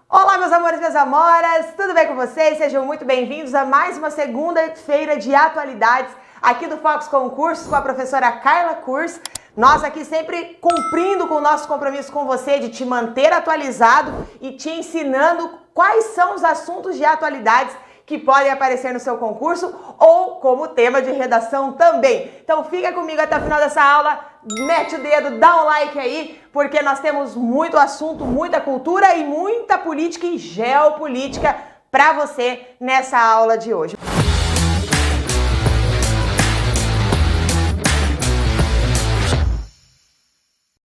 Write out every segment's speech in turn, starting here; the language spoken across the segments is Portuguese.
Olá, meus amores e minhas amoras, tudo bem com vocês? Sejam muito bem-vindos a mais uma segunda-feira de atualidades aqui do Fox Concursos com a professora Carla Kurz. Nós aqui sempre cumprindo com o nosso compromisso com você de te manter atualizado e te ensinando quais são os assuntos de atualidades que podem aparecer no seu concurso ou como tema de redação também. Então fica comigo até o final dessa aula, mete o dedo, dá um like aí, porque nós temos muito assunto, muita cultura e muita política e geopolítica para você nessa aula de hoje.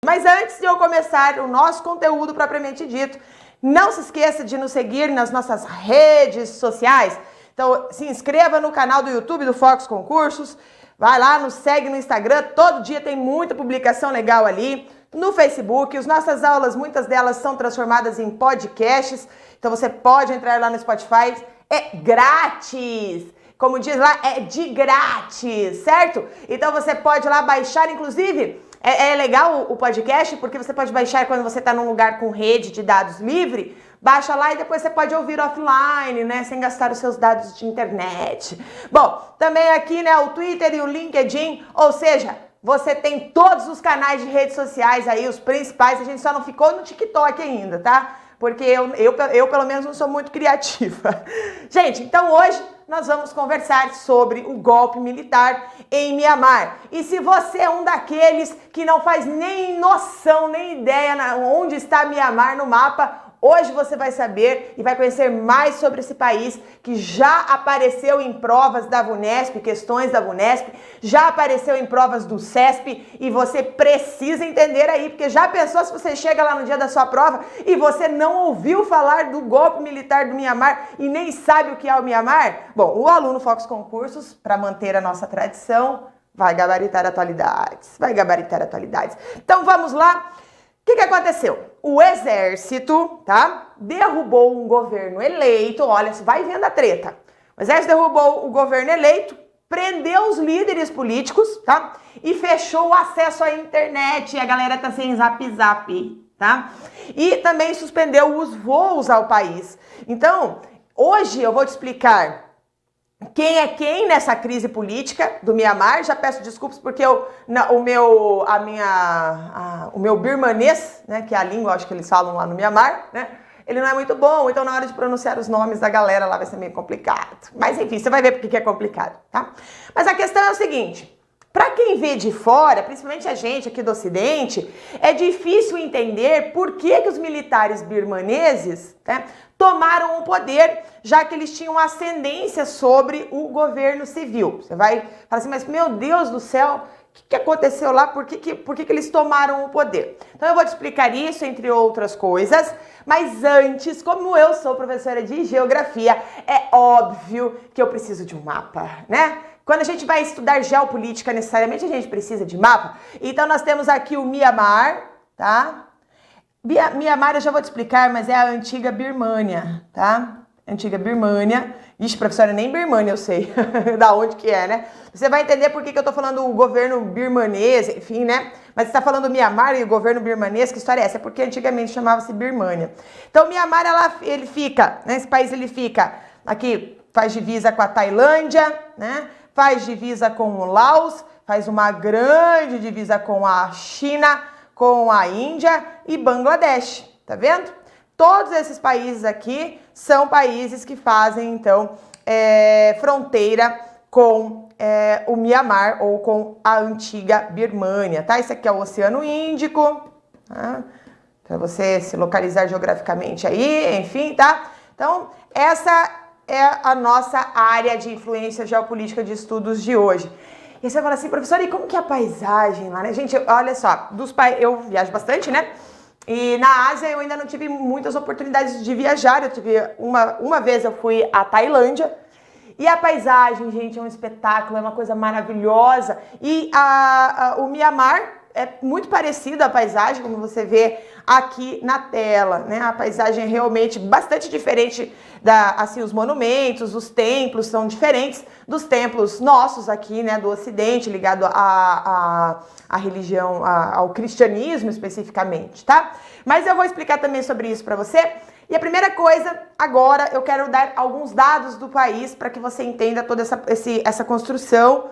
Mas antes de eu começar o nosso conteúdo propriamente dito, não se esqueça de nos seguir nas nossas redes sociais. Então, se inscreva no canal do YouTube do Fox Concursos, vai lá, nos segue no Instagram, todo dia tem muita publicação legal ali. No Facebook, as nossas aulas, muitas delas são transformadas em podcasts, então você pode entrar lá no Spotify, é grátis! Como diz lá, é de grátis, certo? Então você pode lá baixar, inclusive... É legal o podcast porque você pode baixar quando você está num lugar com rede de dados livre, baixa lá e depois você pode ouvir offline, né, sem gastar os seus dados de internet. Bom, também aqui, né, o Twitter e o LinkedIn, ou seja, você tem todos os canais de redes sociais aí, os principais, a gente só não ficou no TikTok ainda, tá? Porque eu pelo menos não sou muito criativa. Gente, então hoje nós vamos conversar sobre o golpe militar em Mianmar. E se você é um daqueles que não faz nem noção, nem ideia onde está Mianmar no mapa, hoje você vai saber e vai conhecer mais sobre esse país que já apareceu em provas da VUNESP, questões da VUNESP, já apareceu em provas do CESP e você precisa entender aí, porque já pensou se você chega lá no dia da sua prova e você não ouviu falar do golpe militar do Mianmar e nem sabe o que é o Mianmar? Bom, o aluno Fox Concursos, para manter a nossa tradição, vai gabaritar atualidades, Então vamos lá. O que aconteceu? O exército, tá, derrubou um governo eleito, olha, vai vendo a treta. O exército derrubou o governo eleito, prendeu os líderes políticos, tá, e fechou o acesso à internet, e a galera tá sem zap, tá? E também suspendeu os voos ao país. Então, hoje eu vou te explicar quem é quem nessa crise política do Mianmar. Já peço desculpas porque o meu birmanês, né, que é a língua, acho que eles falam lá no Mianmar, né, ele não é muito bom, então na hora de pronunciar os nomes da galera lá vai ser meio complicado. Mas enfim, você vai ver porque que é complicado, tá? Mas a questão é o seguinte, para quem vê de fora, principalmente a gente aqui do Ocidente, é difícil entender por que os militares birmaneses, né, tomaram o poder, já que eles tinham ascendência sobre o governo civil. Você vai falar assim, mas meu Deus do céu, o que aconteceu lá? Por que eles tomaram o poder? Então eu vou te explicar isso, entre outras coisas, mas antes, como eu sou professora de geografia, é óbvio que eu preciso de um mapa, né? Quando a gente vai estudar geopolítica, necessariamente a gente precisa de mapa. Então nós temos aqui o Mianmar, tá? Mianmar eu já vou te explicar, mas é a antiga Birmânia, tá? Antiga Birmânia. Ixi, professora, nem Birmânia eu sei da onde que é, né? Você vai entender por que eu tô falando o governo birmanês, enfim, né? Mas você tá falando Mianmar e o governo birmanês, que história é essa? É porque antigamente chamava-se Birmânia. Então, Mianmar, ele fica, né? Esse país, ele fica aqui, faz divisa com a Tailândia, né? Faz divisa com o Laos, faz uma grande divisa com a China, com a Índia e Bangladesh, tá vendo? Todos esses países aqui são países que fazem, então, fronteira com o Mianmar ou com a antiga Birmânia, tá? Esse aqui é o Oceano Índico, tá? Para você se localizar geograficamente aí, enfim, tá? Então, essa é a nossa área de influência geopolítica de estudos de hoje. E você fala assim, professora, e como que é a paisagem lá, né? Gente, olha só, eu viajo bastante, né? E na Ásia eu ainda não tive muitas oportunidades de viajar. Eu tive uma vez eu fui à Tailândia. E a paisagem, gente, é um espetáculo, é uma coisa maravilhosa. E o Mianmar é muito parecido à paisagem, como você vê aqui na tela, né? A paisagem é realmente bastante diferente, assim, os monumentos, os templos são diferentes dos templos nossos aqui, né, do Ocidente, ligado à religião, ao cristianismo especificamente, tá? Mas eu vou explicar também sobre isso para você. E a primeira coisa, agora eu quero dar alguns dados do país para que você entenda toda essa construção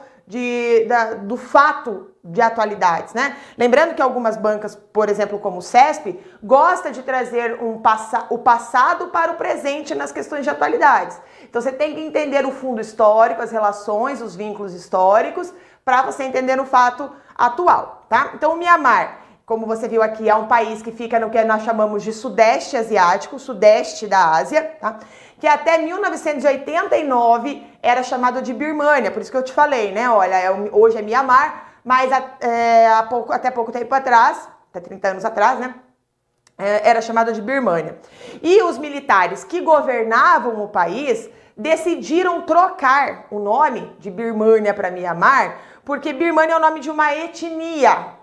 do fato de atualidades, né? Lembrando que algumas bancas, por exemplo, como o CESP, gosta de trazer o passado para o presente nas questões de atualidades. Então você tem que entender o fundo histórico, as relações, os vínculos históricos, para você entender o fato atual, tá? Então o Mianmar, como você viu aqui, é um país que fica no que nós chamamos de Sudeste Asiático, Sudeste da Ásia, tá? Que até 1989 era chamado de Birmânia, por isso que eu te falei, né? Olha, hoje é Mianmar, mas até pouco tempo atrás, até 30 anos atrás, né? Era chamado de Birmânia. E os militares que governavam o país decidiram trocar o nome de Birmânia para Mianmar, porque Birmânia é o nome de uma etnia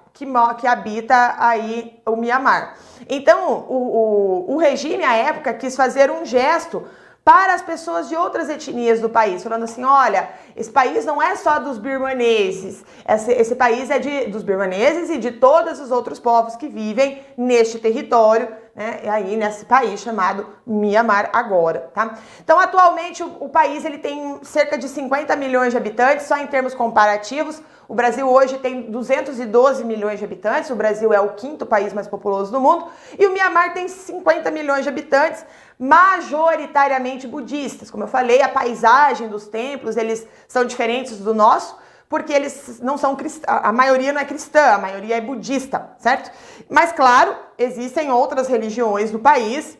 que habita aí o Mianmar. Então, o regime, à época, quis fazer um gesto para as pessoas de outras etnias do país, falando assim, olha, esse país não é só dos birmaneses, esse país é dos birmaneses e de todos os outros povos que vivem neste território, né, aí nesse país chamado Mianmar agora, tá? Então, atualmente, o país ele tem cerca de 50 milhões de habitantes, só em termos comparativos. O Brasil hoje tem 212 milhões de habitantes, o Brasil é o quinto país mais populoso do mundo, e o Mianmar tem 50 milhões de habitantes, majoritariamente budistas. Como eu falei, a paisagem dos templos, eles são diferentes do nosso, porque eles não são cristãos, a maioria não é cristã, a maioria é budista, certo? Mas, claro, existem outras religiões no país,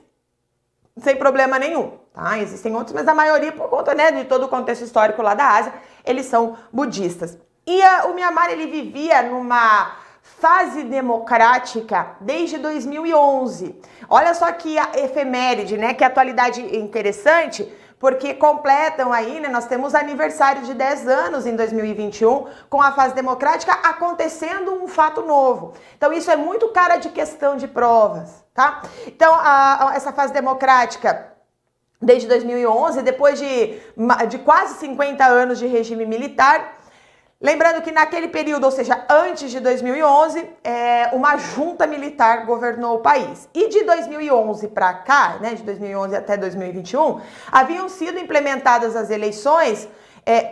sem problema nenhum, tá? Existem outros, mas a maioria, por conta, né, de todo o contexto histórico lá da Ásia, eles são budistas. E o Mianmar, ele vivia numa fase democrática desde 2011. Olha só que efeméride, né? Que atualidade interessante, porque completam aí, né? Nós temos aniversário de 10 anos em 2021, com a fase democrática acontecendo um fato novo. Então isso é muito cara de questão de provas, tá? Então essa fase democrática desde 2011, depois de quase 50 anos de regime militar. Lembrando que naquele período, ou seja, antes de 2011, uma junta militar governou o país. E de 2011 para cá, né, de 2011 até 2021, haviam sido implementadas as eleições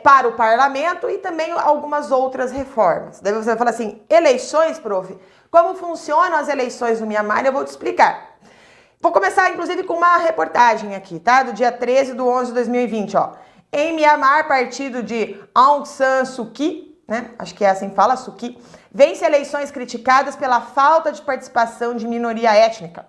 para o parlamento e também algumas outras reformas. Daí você vai falar assim, eleições, prof? Como funcionam as eleições no Mianmar? Eu vou te explicar. Vou começar, inclusive, com uma reportagem aqui, tá? Do dia 13/11 de 2020, ó. Em Mianmar, partido de Aung San Suu Kyi, né? Acho que é assim que fala, Suu Kyi, vence eleições criticadas pela falta de participação de minoria étnica.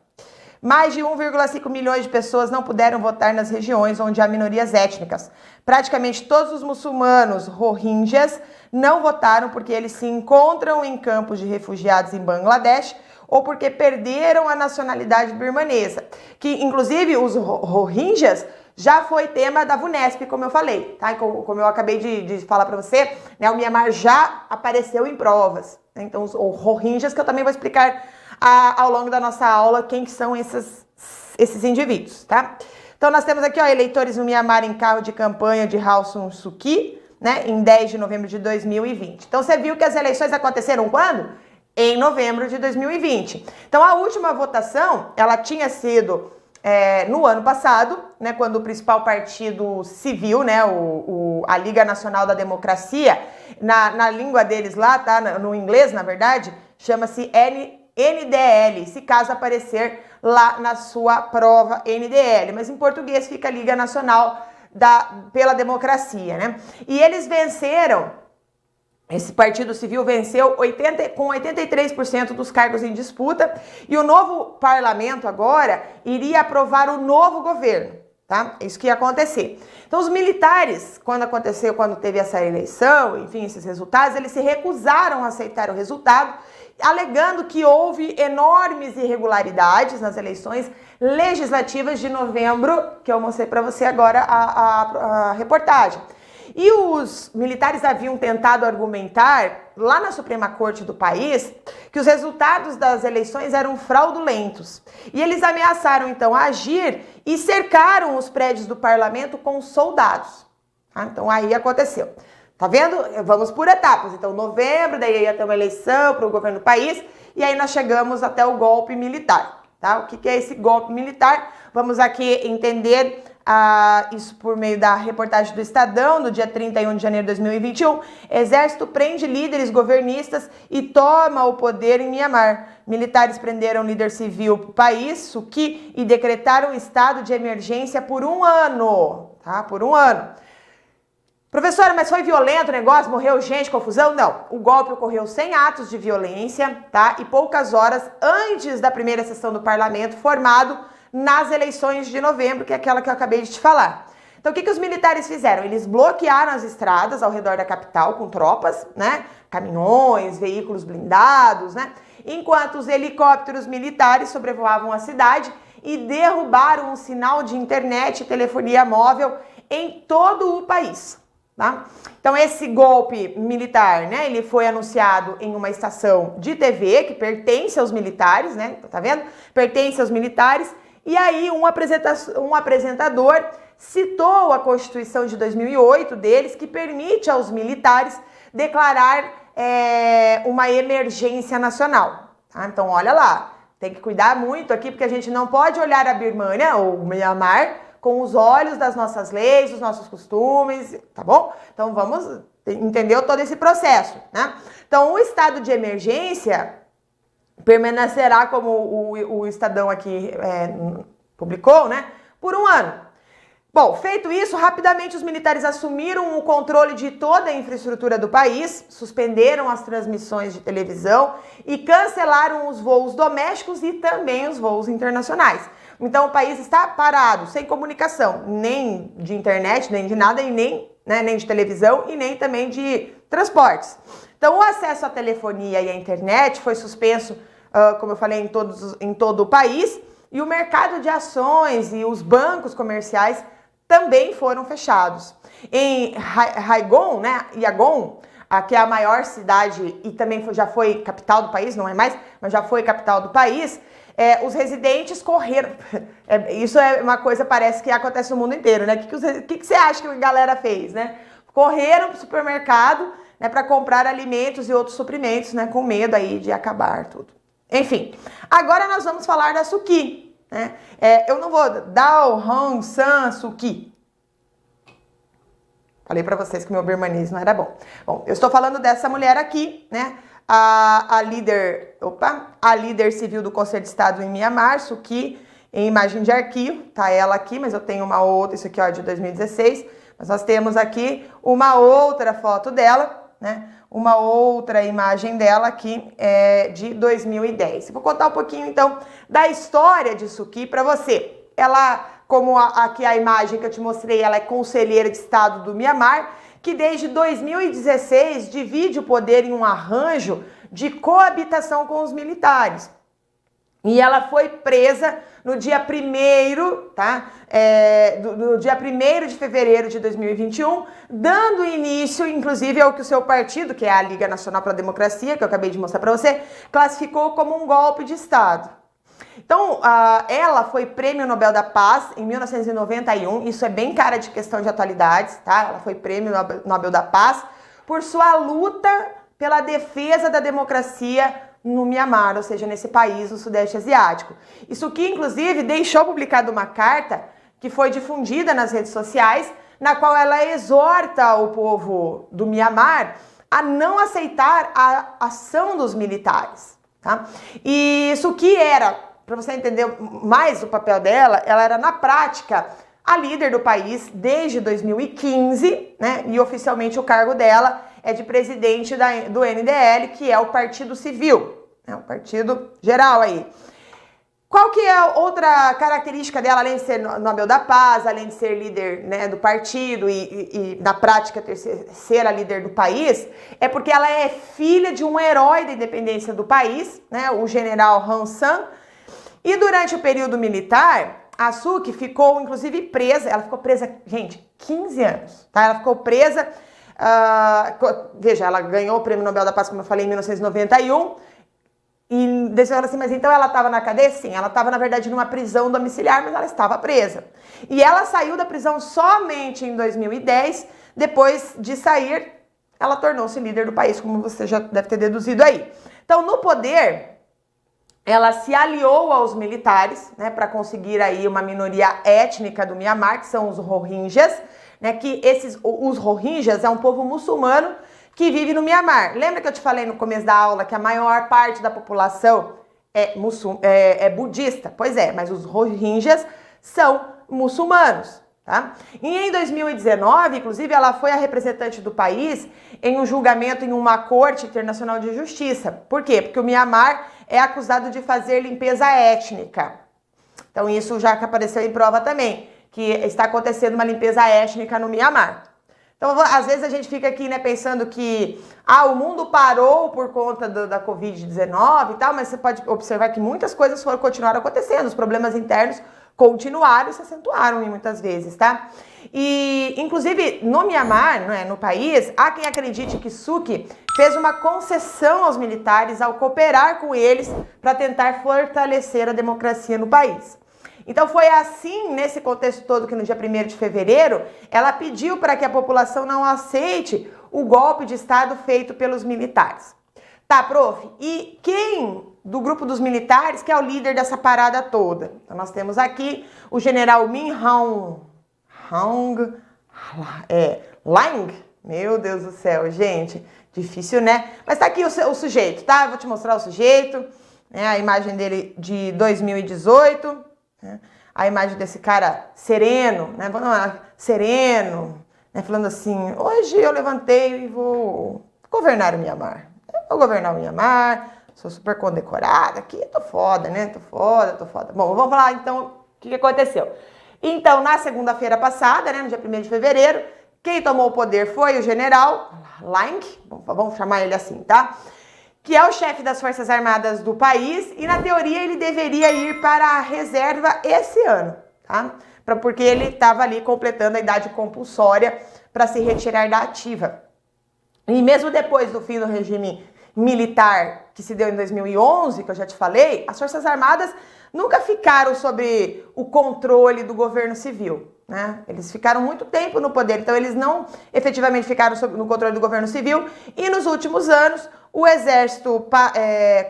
Mais de 1,5 milhões de pessoas não puderam votar nas regiões onde há minorias étnicas. Praticamente todos os muçulmanos rohingyas não votaram porque eles se encontram em campos de refugiados em Bangladesh ou porque perderam a nacionalidade birmanesa. Que, inclusive, os rohingyas já foi tema da VUNESP, como eu falei, tá? Como eu acabei de falar para você, né? O Mianmar já apareceu em provas, né? Então, os rohingyas, que eu também vou explicar ao longo da nossa aula quem que são esses indivíduos, tá? Então, nós temos aqui, ó, eleitores no Mianmar em carro de campanha de Aung San Suu Kyi, né? Em 10 de novembro de 2020. Então, você viu que as eleições aconteceram quando? Em novembro de 2020. Então, a última votação, ela tinha sido no ano passado, né, quando o principal partido civil, né, a Liga Nacional da Democracia, na língua deles lá, tá, no inglês, na verdade, chama-se NDL, se caso aparecer lá na sua prova NDL, mas em português fica Liga Nacional pela Democracia, né? E eles venceram. Esse partido civil venceu com 83% dos cargos em disputa e o novo parlamento agora iria aprovar o novo governo, tá? Isso que ia acontecer. Então os militares, quando teve essa eleição, enfim, esses resultados, eles se recusaram a aceitar o resultado, alegando que houve enormes irregularidades nas eleições legislativas de novembro, que eu mostrei para você agora a reportagem. E os militares haviam tentado argumentar, lá na Suprema Corte do país, que os resultados das eleições eram fraudulentos. E eles ameaçaram, então, agir e cercaram os prédios do parlamento com soldados. Tá? Então, aí aconteceu. Tá vendo? Vamos por etapas. Então, novembro, daí ia ter uma eleição para o governo do país, e aí nós chegamos até o golpe militar. Tá? O que é esse golpe militar? Vamos aqui entender isso por meio da reportagem do Estadão, do dia 31 de janeiro de 2021. Exército prende líderes governistas e toma o poder em Mianmar. Militares prenderam líder civil do país, Suu Kyi, e decretaram estado de emergência por 1 ano. Tá? Por 1 ano. Professora, mas foi violento o negócio? Morreu gente, confusão? Não. O golpe ocorreu sem atos de violência, tá? E poucas horas antes da primeira sessão do parlamento, formado nas eleições de novembro, que é aquela que eu acabei de te falar. Então, o que os militares fizeram? Eles bloquearam as estradas ao redor da capital com tropas, né? Caminhões, veículos blindados, né? Enquanto os helicópteros militares sobrevoavam a cidade e derrubaram um sinal de internet e telefonia móvel em todo o país. Tá? Então esse golpe militar, né, ele foi anunciado em uma estação de TV que pertence aos militares, né, tá vendo? Pertence aos militares, e aí um apresentador citou a Constituição de 2008 deles, que permite aos militares declarar uma emergência nacional. Tá? Então olha lá, tem que cuidar muito aqui, porque a gente não pode olhar a Birmânia ou Mianmar com os olhos das nossas leis, dos nossos costumes, tá bom? Então vamos entender todo esse processo, né? Então o estado de emergência permanecerá, como o Estadão aqui publicou, né? Por 1 ano. Bom, feito isso, rapidamente os militares assumiram o controle de toda a infraestrutura do país, suspenderam as transmissões de televisão e cancelaram os voos domésticos e também os voos internacionais. Então o país está parado, sem comunicação, nem de internet, nem de nada, e nem de televisão e nem também de transportes. Então o acesso à telefonia e à internet foi suspenso, como eu falei, em todo o país, e o mercado de ações e os bancos comerciais também foram fechados. Em Yangon, né, que é a maior cidade e também já foi capital do país, não é mais, mas já foi capital do país, os residentes correram. Isso é uma coisa, parece que acontece no mundo inteiro, né? O que você acha que a galera fez, né? Correram para o supermercado, né, para comprar alimentos e outros suprimentos, né, com medo aí de acabar tudo. Enfim, agora nós vamos falar da Suu Kyi, né? Eu não vou dar o Aung San Suu Kyi. Falei para vocês que meu birmanês não era bom. Bom, eu estou falando dessa mulher aqui, né? A líder civil do Conselho de Estado em Mianmar, Suu Kyi, em imagem de arquivo, tá ela aqui, mas eu tenho uma outra, isso aqui ó, de 2016, mas nós temos aqui uma outra foto dela, né? Uma outra imagem dela aqui de 2010. Vou contar um pouquinho então da história de Suu Kyi para você. Ela, como aqui a imagem que eu te mostrei, ela é conselheira de Estado do Mianmar, que desde 2016 divide o poder em um arranjo de coabitação com os militares. E ela foi presa no dia 1º, tá? No dia 1º de fevereiro de 2021, dando início, inclusive, ao que o seu partido, que é a Liga Nacional para a Democracia, que eu acabei de mostrar para você, classificou como um golpe de Estado. Então, ela foi Prêmio Nobel da Paz em 1991, isso é bem cara de questão de atualidades, tá? Ela foi Prêmio Nobel da Paz por sua luta pela defesa da democracia no Mianmar, ou seja, nesse país do Sudeste Asiático. Isso que, inclusive, deixou publicada uma carta que foi difundida nas redes sociais, na qual ela exorta o povo do Mianmar a não aceitar a ação dos militares, tá? E Suu Kyi era, para você entender mais o papel dela, ela era, na prática, a líder do país desde 2015, né? E oficialmente o cargo dela é de presidente do NDL, que é o Partido Civil, né? O Partido Geral aí. Qual que é outra característica dela, além de ser Nobel da Paz, além de ser líder, né, do partido e na prática ser a líder do país, é porque ela é filha de um herói da independência do país, né, o general Aung San. E durante o período militar, a Suu Kyi ficou, inclusive, presa. Ela ficou presa, gente, 15 anos, tá? Ela ficou presa, veja, ela ganhou o Prêmio Nobel da Paz, como eu falei, em 1991. E deixa eu falar assim, mas então ela estava na cadeia? Sim, ela estava, na verdade, numa prisão domiciliar, mas ela estava presa. E ela saiu da prisão somente em 2010. Depois de sair, ela tornou-se líder do país, como você já deve ter deduzido aí. Então, no poder, ela se aliou aos militares, né, para conseguir aí uma minoria étnica do Mianmar, que são os Rohingyas, né, que os Rohingyas é um povo muçulmano que vive no Mianmar. Lembra que eu te falei no começo da aula que a maior parte da população é budista? Pois é, mas os Rohingyas são muçulmanos. Tá? E em 2019, inclusive, ela foi a representante do país em um julgamento em uma corte internacional de justiça. Por quê? Porque o Mianmar é acusado de fazer limpeza étnica. Então isso já apareceu em prova também, que está acontecendo uma limpeza étnica no Mianmar. Então, às vezes a gente fica aqui, né, pensando que o mundo parou por conta da Covid-19 e tal, mas você pode observar que muitas coisas continuaram acontecendo, os problemas internos continuaram e se acentuaram muitas vezes, tá? E, inclusive, no Mianmar, né, no país, há quem acredite que Suu fez uma concessão aos militares ao cooperar com eles para tentar fortalecer a democracia no país. Então foi assim, nesse contexto todo, que no dia 1º de fevereiro, ela pediu para que a população não aceite o golpe de Estado feito pelos militares. Tá, prof, e quem do grupo dos militares que é o líder dessa parada toda? Então nós temos aqui o general Min Aung Hlaing. Meu Deus do céu, gente, difícil, né? Mas tá aqui o sujeito, tá? Eu vou te mostrar o sujeito, né? A imagem dele de 2018, né? A imagem desse cara sereno, né? Sereno, né? Falando assim, hoje eu levantei e vou governar o Mianmar. Vou governar o Mianmar, sou super condecorada aqui, tô foda, né? Tô foda. Bom, vamos falar então o que aconteceu. Então, na segunda-feira passada, né, no dia 1º de fevereiro, quem tomou o poder foi o general Hlaing, vamos chamar ele assim, tá? Que é o chefe das Forças Armadas do país e, na teoria, ele deveria ir para a reserva esse ano, tá? Porque ele estava ali completando a idade compulsória para se retirar da ativa. E mesmo depois do fim do regime militar que se deu em 2011, que eu já te falei, as Forças Armadas nunca ficaram sob o controle do governo civil, né? Eles ficaram muito tempo no poder, então eles não efetivamente ficaram no controle do governo civil, e nos últimos anos o exército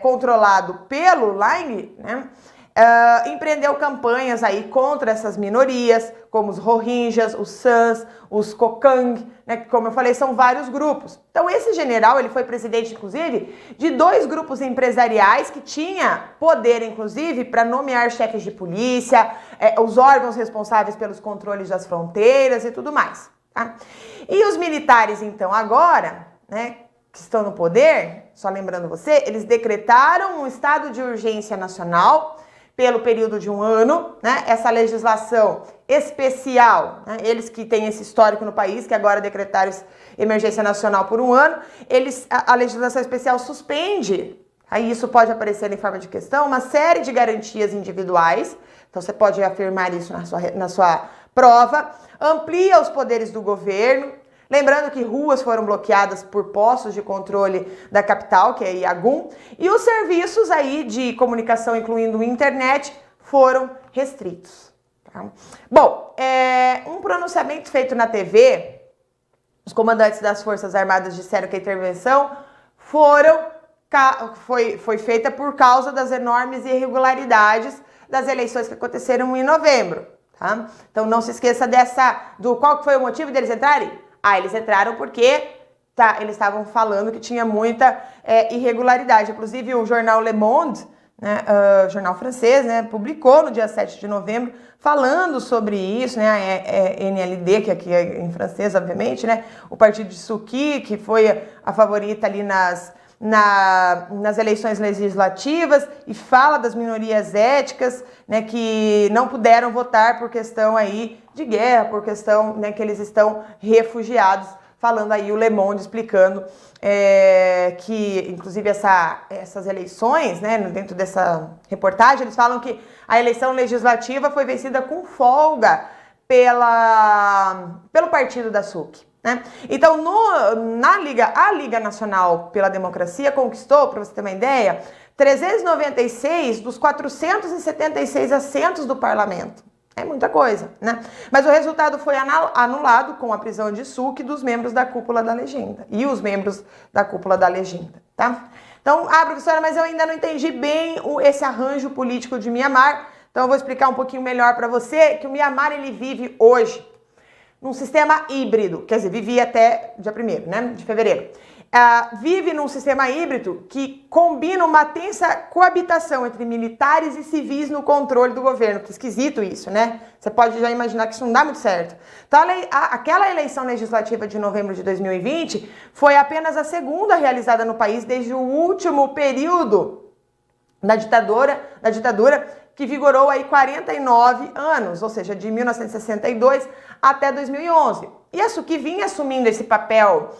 controlado pelo Hlaing, né, empreendeu campanhas aí contra essas minorias, como os Rohingyas, os Sans, os Kokang, né, que, como eu falei, são vários grupos. Então esse general, ele foi presidente, inclusive, de 2 grupos empresariais que tinha poder, inclusive, para nomear chefes de polícia, os órgãos responsáveis pelos controles das fronteiras e tudo mais, tá? E os militares, então, agora, né, que estão no poder, só lembrando você, eles decretaram um estado de urgência nacional pelo período de 1 ano, né? Essa legislação especial, né? Eles que têm esse histórico no país, que agora decretaram emergência nacional por 1 ano, a legislação especial suspende, aí isso pode aparecer em forma de questão, uma série de garantias individuais, então você pode afirmar isso na sua prova, amplia os poderes do governo, lembrando que ruas foram bloqueadas por postos de controle da capital, que é Yangon, e os serviços aí de comunicação, incluindo internet, foram restritos. Tá? Bom, um pronunciamento feito na TV, os comandantes das Forças Armadas disseram que a intervenção foi feita por causa das enormes irregularidades das eleições que aconteceram em novembro. Tá? Então não se esqueça qual foi o motivo deles entrarem? Eles entraram porque eles estavam falando que tinha muita irregularidade. Inclusive, o jornal Le Monde, né, jornal francês, né, publicou no dia 7 de novembro falando sobre isso, né, a NLD, que aqui é em francês, obviamente, né, o partido de Suu Kyi, que foi a favorita ali nas eleições legislativas, e fala das minorias étnicas, né, que não puderam votar por questão aí de guerra, por questão, né, que eles estão refugiados, falando aí o Le Monde explicando que, inclusive, essas eleições, né, dentro dessa reportagem, eles falam que a eleição legislativa foi vencida com folga pelo partido da Suu Kyi. Né? Então, a Liga Nacional pela Democracia conquistou, para você ter uma ideia, 396 dos 476 assentos do parlamento. É muita coisa, né? Mas o resultado foi anulado com a prisão de Suu Kyi dos membros da cúpula da legenda. E os membros da cúpula da legenda, tá? Então, Então, professora, mas eu ainda não entendi bem esse arranjo político de Mianmar. Então, eu vou explicar um pouquinho melhor para você que o Mianmar, ele vive hoje num sistema híbrido, quer dizer, vivia até dia 1º, né, de fevereiro. Vive num sistema híbrido que combina uma tensa coabitação entre militares e civis no controle do governo. Que esquisito isso, né? Você pode já imaginar que isso não dá muito certo. Então, aquela eleição legislativa de novembro de 2020 foi apenas a segunda realizada no país desde o último período da ditadura que vigorou aí 49 anos, ou seja, de 1962 até 2011. E a Suu Kyi vinha assumindo esse papel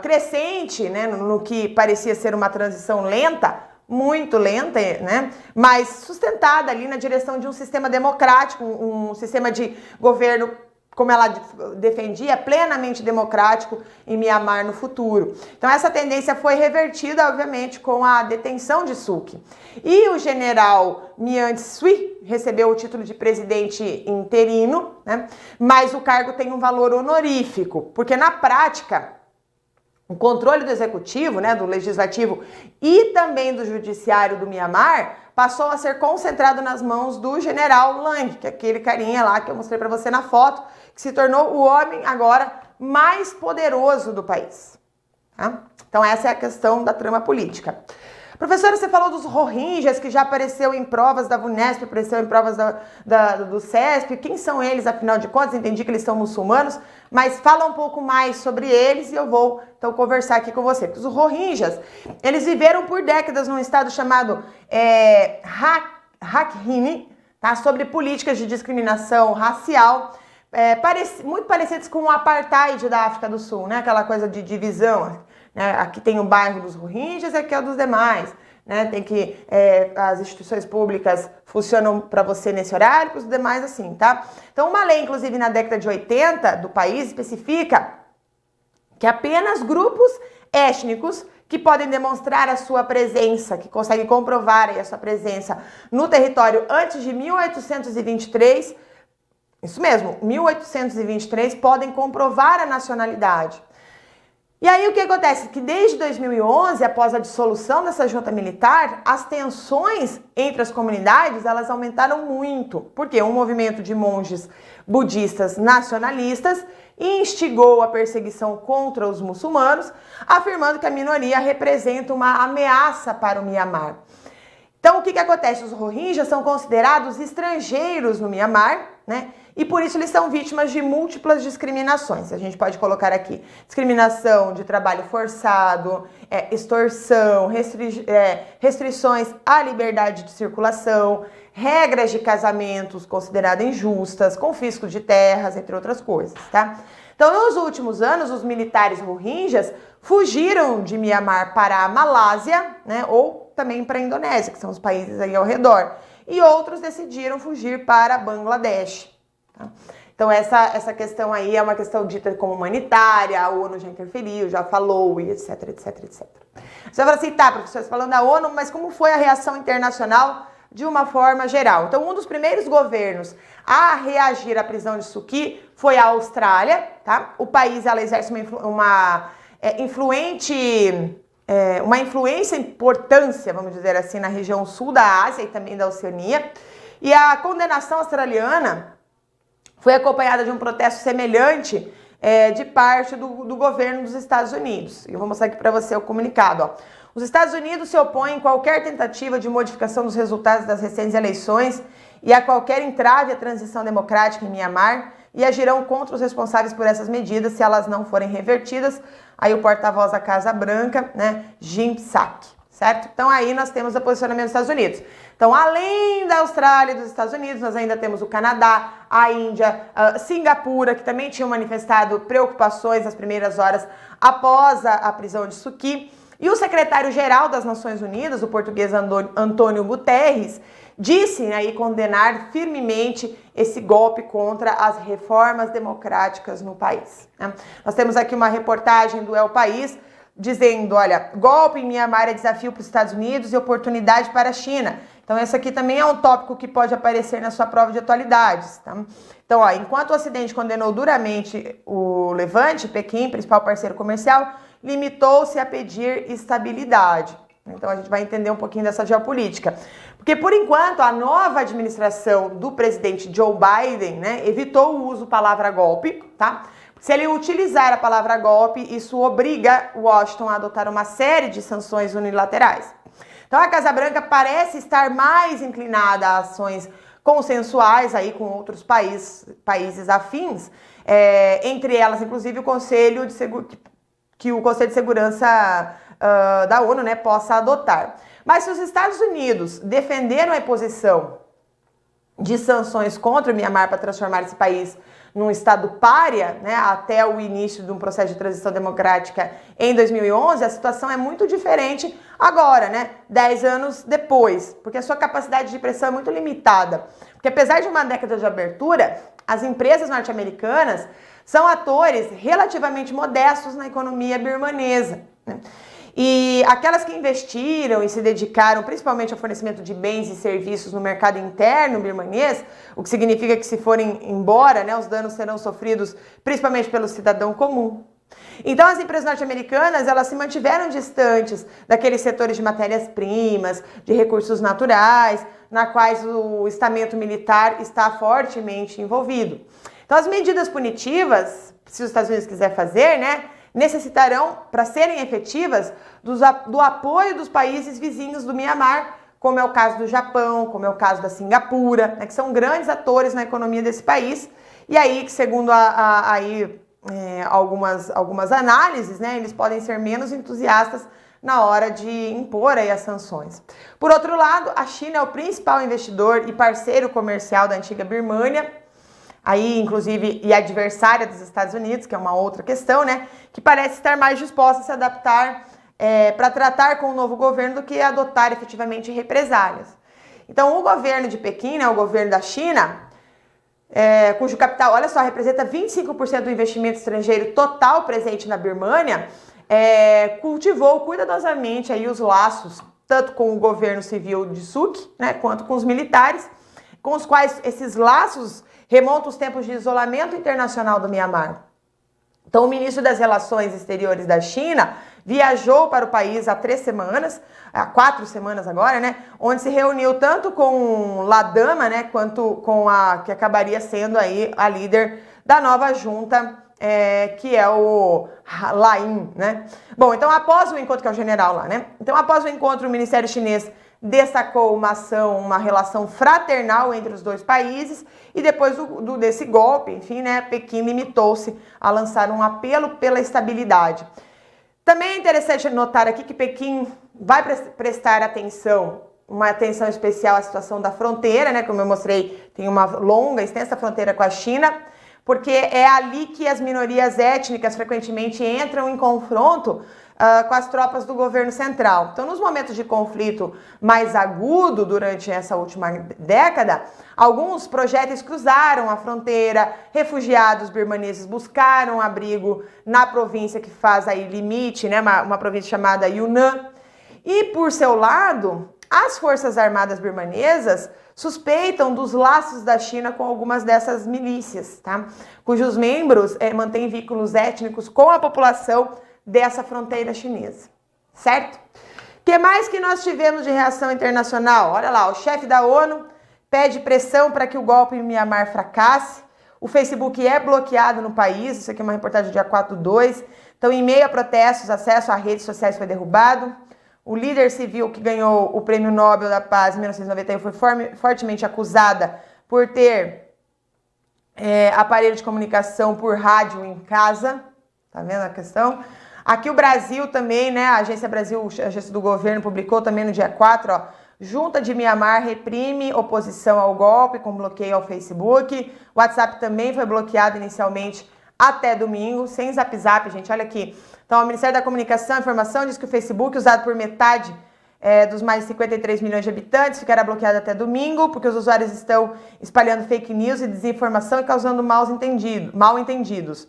crescente, né, no que parecia ser uma transição lenta, muito lenta, né, mas sustentada ali na direção de um sistema democrático, um sistema de governo, como ela defendia, plenamente democrático em Mianmar no futuro. Então essa tendência foi revertida, obviamente, com a detenção de Suu Kyi. E o general Myint Sui recebeu o título de presidente interino, né, mas o cargo tem um valor honorífico, porque na prática o controle do executivo, né, do legislativo e também do judiciário do Mianmar passou a ser concentrado nas mãos do general Lang, que é aquele carinha lá que eu mostrei para você na foto, que se tornou o homem agora mais poderoso do país. Tá? Então essa é a questão da trama política. Professora, você falou dos Rohingyas, que já apareceu em provas da VUNESP, apareceu em provas do CESP. Quem são eles, afinal de contas? Entendi que eles são muçulmanos, mas fala um pouco mais sobre eles e eu vou, então, conversar aqui com você. Porque os Rohingyas, eles viveram por décadas num estado chamado Rakhine, tá? Sobre políticas de discriminação racial, muito parecidos com o apartheid da África do Sul, né? Aquela coisa de divisão. Né? Aqui tem o bairro dos Rohingyas, aqui é o dos demais. Né? Tem que as instituições públicas funcionam para você nesse horário, para os demais assim, tá? Então uma lei, inclusive na década de 80 do país, especifica que apenas grupos étnicos que podem demonstrar a sua presença, que conseguem comprovar aí a sua presença no território antes de 1823, isso mesmo, 1823, podem comprovar a nacionalidade. E aí o que acontece? Que desde 2011, após a dissolução dessa junta militar, as tensões entre as comunidades, elas aumentaram muito. Porque um movimento de monges budistas nacionalistas instigou a perseguição contra os muçulmanos, afirmando que a minoria representa uma ameaça para o Mianmar. Então, o que acontece? Os Rohingyas são considerados estrangeiros no Mianmar, né? E por isso eles são vítimas de múltiplas discriminações. A gente pode colocar aqui discriminação de trabalho forçado, extorsão, restrições à liberdade de circulação, regras de casamentos consideradas injustas, confisco de terras, entre outras coisas, tá? Então, nos últimos anos, os militares Rohingyas fugiram de Mianmar para a Malásia, né, ou também para a Indonésia, que são os países aí ao redor. E outros decidiram fugir para Bangladesh. Tá? Então, essa questão aí é uma questão dita como humanitária, a ONU já interferiu, já falou, e etc, etc, etc. Você vai falar assim, tá, professor, falando da ONU, mas como foi a reação internacional de uma forma geral? Então, um dos primeiros governos a reagir à prisão de Suu Kyi foi a Austrália, tá? O país, ela exerce uma influência, importância, vamos dizer assim, na região sul da Ásia e também da Oceania. E a condenação australiana foi acompanhada de um protesto semelhante de parte do governo dos Estados Unidos. Eu vou mostrar aqui para você o comunicado. Ó. Os Estados Unidos se opõem a qualquer tentativa de modificação dos resultados das recentes eleições e a qualquer entrave à transição democrática em Mianmar e agirão contra os responsáveis por essas medidas se elas não forem revertidas. Aí o porta-voz da Casa Branca, né, Jim Psaki, certo? Então aí nós temos o posicionamento dos Estados Unidos. Então, além da Austrália e dos Estados Unidos, nós ainda temos o Canadá, a Índia, Singapura, que também tinham manifestado preocupações nas primeiras horas após a prisão de Suu Kyi. E o secretário-geral das Nações Unidas, o português Antônio Guterres, disse aí condenar firmemente esse golpe contra as reformas democráticas no país. Né? Nós temos aqui uma reportagem do El País dizendo, olha, golpe em Mianmar é desafio para os Estados Unidos e oportunidade para a China. Então, esse aqui também é um tópico que pode aparecer na sua prova de atualidades. Tá? Então, ó, enquanto o Ocidente condenou duramente o Levante, Pequim, principal parceiro comercial, limitou-se a pedir estabilidade. Então a gente vai entender um pouquinho dessa geopolítica. Porque por enquanto a nova administração do presidente Joe Biden, né, evitou o uso da palavra golpe, tá? Se ele utilizar a palavra golpe, isso obriga Washington a adotar uma série de sanções unilaterais. Então a Casa Branca parece estar mais inclinada a ações consensuais aí com outros países afins, entre elas inclusive o Conselho de Segurança da ONU, né, possa adotar. Mas se os Estados Unidos defenderam a imposição de sanções contra o Mianmar para transformar esse país num estado pária, né, até o início de um processo de transição democrática em 2011, a situação é muito diferente agora, né, 10 anos depois, porque a sua capacidade de pressão é muito limitada. Porque apesar de uma década de abertura, as empresas norte-americanas são atores relativamente modestos na economia birmanesa, né? E aquelas que investiram e se dedicaram principalmente ao fornecimento de bens e serviços no mercado interno birmanês, o que significa que se forem embora, né, os danos serão sofridos principalmente pelo cidadão comum. Então as empresas norte-americanas, elas se mantiveram distantes daqueles setores de matérias-primas, de recursos naturais, na quais o estamento militar está fortemente envolvido. Então as medidas punitivas, se os Estados Unidos quiser fazer, né, necessitarão, para serem efetivas, do apoio dos países vizinhos do Mianmar, como é o caso do Japão, como é o caso da Singapura, né, que são grandes atores na economia desse país, e aí, segundo algumas análises, né, eles podem ser menos entusiastas na hora de impor aí as sanções. Por outro lado, a China é o principal investidor e parceiro comercial da antiga Birmânia, aí inclusive e adversária dos Estados Unidos, que é uma outra questão, né, que parece estar mais disposta a se adaptar para tratar com o novo governo do que adotar efetivamente represálias. Então o governo de Pequim, né, o governo da China, cujo capital, olha só, representa 25% do investimento estrangeiro total presente na Birmânia, cultivou cuidadosamente aí os laços, tanto com o governo civil de Suk, né, quanto com os militares, com os quais esses laços remontam os tempos de isolamento internacional do Mianmar. Então, o ministro das Relações Exteriores da China viajou para o país há 4 semanas agora, né, onde se reuniu tanto com Ladama, né, quanto com a que acabaria sendo aí a líder da nova junta, que é o Lain, né. Bom, então após o encontro, que é o general lá, né, então após o encontro, o Ministério Chinês destacou uma relação fraternal entre os dois países, e depois desse golpe, enfim, né, Pequim limitou-se a lançar um apelo pela estabilidade. Também é interessante notar aqui que Pequim vai prestar uma atenção especial à situação da fronteira, né, como eu mostrei, tem uma longa, extensa fronteira com a China, porque é ali que as minorias étnicas frequentemente entram em confronto com as tropas do governo central. Então, nos momentos de conflito mais agudo durante essa última década, alguns projéteis cruzaram a fronteira, refugiados birmaneses buscaram abrigo na província que faz aí limite, né, uma província chamada Yunnan. E, por seu lado, as Forças Armadas birmanesas suspeitam dos laços da China com algumas dessas milícias, tá? Cujos membros mantêm vínculos étnicos com a população dessa fronteira chinesa, certo? O que mais que nós tivemos de reação internacional? Olha lá, o chefe da ONU pede pressão para que o golpe em Mianmar fracasse. O Facebook é bloqueado no país, isso aqui é uma reportagem do dia 4/2. Então, em meio a protestos, acesso a redes sociais foi derrubado. O líder civil que ganhou o Prêmio Nobel da Paz em 1991 foi fortemente acusada por ter aparelho de comunicação por rádio em casa. Tá vendo a questão? Aqui o Brasil também, né? A Agência do Governo, publicou também no dia 4, ó. Junta de Mianmar reprime oposição ao golpe com bloqueio ao Facebook. O WhatsApp também foi bloqueado inicialmente até domingo, sem Zap Zap, gente, olha aqui. Então, o Ministério da Comunicação e Informação diz que o Facebook, usado por metade dos mais de 53 milhões de habitantes, ficará bloqueado até domingo, porque os usuários estão espalhando fake news e desinformação e causando mal entendidos.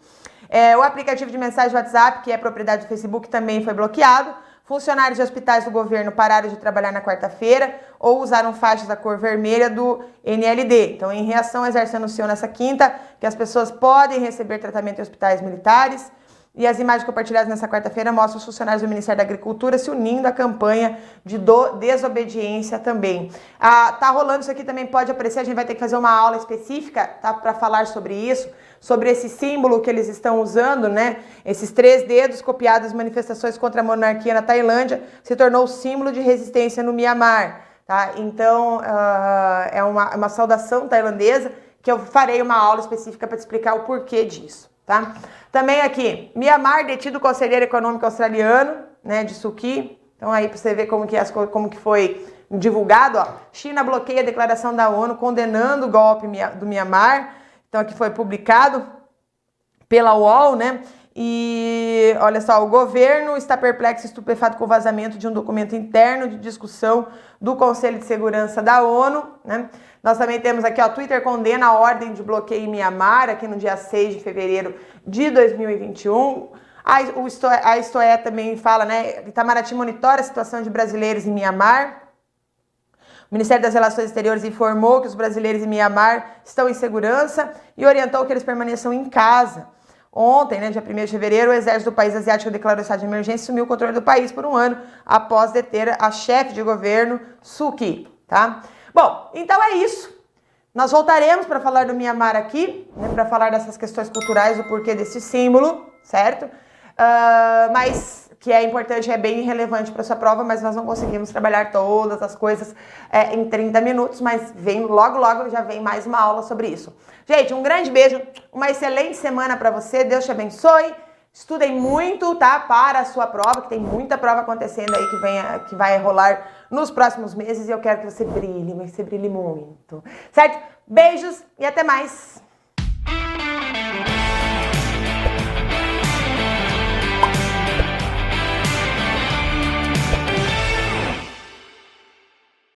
O aplicativo de mensagem WhatsApp, que é propriedade do Facebook, também foi bloqueado. Funcionários de hospitais do governo pararam de trabalhar na quarta-feira ou usaram faixas da cor vermelha do NLD. Então, em reação, o Exército anunciou nessa quinta que as pessoas podem receber tratamento em hospitais militares. E as imagens compartilhadas nessa quarta-feira mostram os funcionários do Ministério da Agricultura se unindo à campanha de desobediência também. Tá rolando isso aqui também, pode aparecer, a gente vai ter que fazer uma aula específica, tá, para falar sobre isso, sobre esse símbolo que eles estão usando, né? Esses 3 dedos copiados das manifestações contra a monarquia na Tailândia se tornou símbolo de resistência no Mianmar, tá? Então, é uma saudação tailandesa que eu farei uma aula específica para te explicar o porquê disso, tá? Também aqui, Mianmar detido o conselheiro econômico australiano, né, de Suu Kyi. Então aí para você ver como que foi divulgado, ó. China bloqueia a declaração da ONU condenando o golpe do Mianmar. Então aqui foi publicado pela UOL, né? E olha só, o governo está perplexo e estupefato com o vazamento de um documento interno de discussão do Conselho de Segurança da ONU, né? Nós também temos aqui, ó, Twitter condena a ordem de bloqueio em Mianmar, aqui no dia 6 de fevereiro de 2021. A Isto É também fala, né, Itamaraty monitora a situação de brasileiros em Mianmar. O Ministério das Relações Exteriores informou que os brasileiros em Mianmar estão em segurança e orientou que eles permaneçam em casa. Ontem, né, dia 1º de fevereiro, o exército do país asiático declarou estado de emergência e assumiu o controle do país por um ano após deter a chefe de governo, Suu Kyi, tá? Bom, então é isso. Nós voltaremos para falar do Mianmar aqui, né, para falar dessas questões culturais, o porquê desse símbolo, certo? Mas que é importante, é bem relevante para sua prova, mas nós não conseguimos trabalhar todas as coisas em 30 minutos, mas logo já vem mais uma aula sobre isso. Gente, um grande beijo, uma excelente semana para você, Deus te abençoe, estudem muito, tá, para a sua prova, que tem muita prova acontecendo aí que vai rolar nos próximos meses e eu quero que você brilhe, mas você brilhe muito, certo? Beijos e até mais!